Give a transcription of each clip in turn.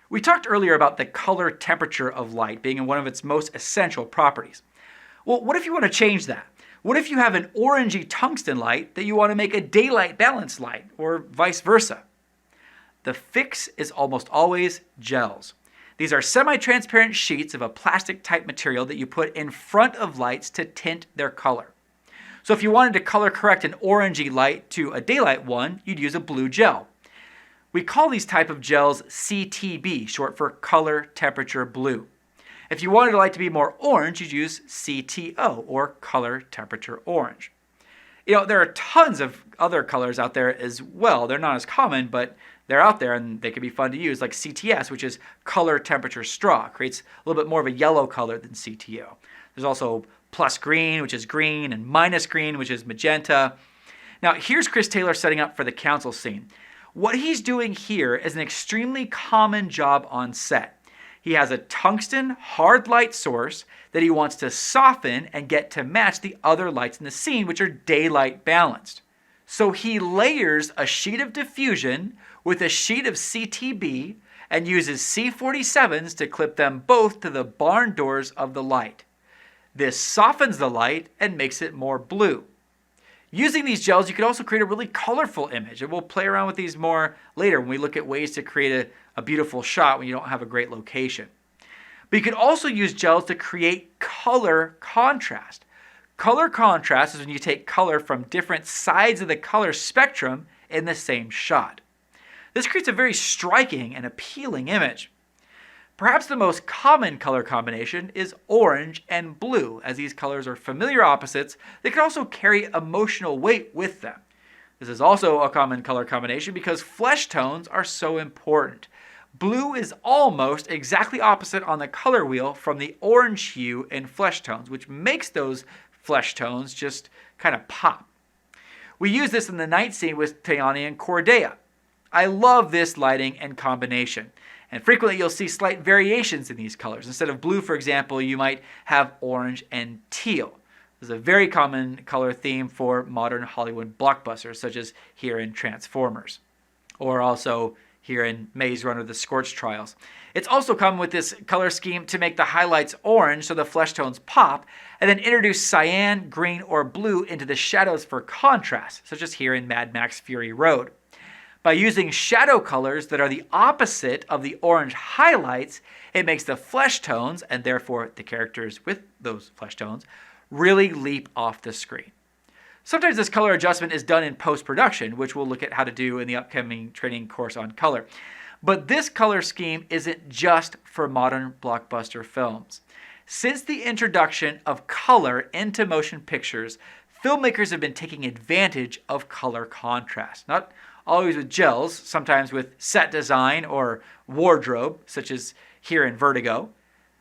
We talked earlier about the color temperature of light being one of its most essential properties. Well, what if you want to change that? What if you have an orangey tungsten light that you want to make a daylight balanced light, or vice versa? The fix is almost always gels. These are semi-transparent sheets of a plastic-type material that you put in front of lights to tint their color. So if you wanted to color correct an orangey light to a daylight one, you'd use a blue gel. We call these type of gels CTB, short for color temperature blue. If you wanted a light to be more orange, you'd use CTO, or color temperature orange. There are tons of other colors out there as well. They're not as common, but they're out there and they can be fun to use, like CTS, which is color temperature straw. Creates a little bit more of a yellow color than CTO. There's also plus green, which is green, and minus green, which is magenta. Now, here's Chris Taylor setting up for the council scene. What he's doing here is an extremely common job on set. He has a tungsten hard light source that he wants to soften and get to match the other lights in the scene, which are daylight balanced. So he layers a sheet of diffusion with a sheet of CTB and uses C47s to clip them both to the barn doors of the light. This softens the light and makes it more blue. Using these gels, you can also create a really colorful image, and we'll play around with these more later when we look at ways to create a beautiful shot when you don't have a great location. But you can also use gels to create color contrast. Color contrast is when you take color from different sides of the color spectrum in the same shot. This creates a very striking and appealing image. Perhaps the most common color combination is orange and blue, as these colors are familiar opposites that can also carry emotional weight with them. This is also a common color combination because flesh tones are so important. Blue is almost exactly opposite on the color wheel from the orange hue in flesh tones, which makes those flesh tones just kind of pop. We use this in the night scene with Tayani and Cordeya. I love this lighting and combination. And frequently you'll see slight variations in these colors. Instead of blue, for example, you might have orange and teal. This is a very common color theme for modern Hollywood blockbusters, such as here in Transformers, or also here in Maze Runner: The Scorch Trials. It's also common with this color scheme to make the highlights orange so the flesh tones pop, and then introduce cyan, green, or blue into the shadows for contrast, such as here in Mad Max Fury Road. By using shadow colors that are the opposite of the orange highlights, it makes the flesh tones, and therefore the characters with those flesh tones, really leap off the screen. Sometimes this color adjustment is done in post-production, which we'll look at how to do in the upcoming training course on color. But this color scheme isn't just for modern blockbuster films. Since the introduction of color into motion pictures, filmmakers have been taking advantage of color contrast. Not always with gels, sometimes with set design or wardrobe, such as here in Vertigo.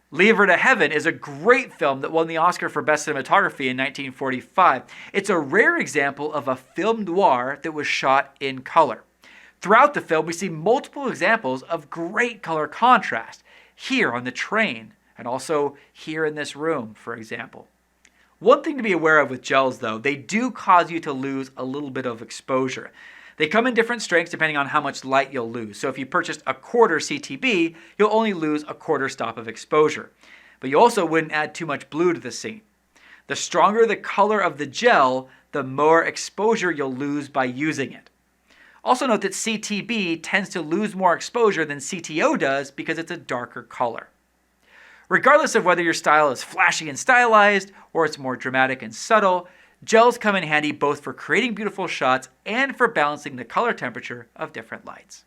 Leave Her to Heaven is a great film that won the Oscar for Best Cinematography in 1945. It's a rare example of a film noir that was shot in color. Throughout the film, we see multiple examples of great color contrast, here on the train, and also here in this room, for example. One thing to be aware of with gels, though, they do cause you to lose a little bit of exposure. They come in different strengths depending on how much light you'll lose. So if you purchased a quarter CTB, you'll only lose a quarter stop of exposure. But you also wouldn't add too much blue to the scene. The stronger the color of the gel, the more exposure you'll lose by using it. Also note that CTB tends to lose more exposure than CTO does because it's a darker color. Regardless of whether your style is flashy and stylized or it's more dramatic and subtle, gels come in handy both for creating beautiful shots and for balancing the color temperature of different lights.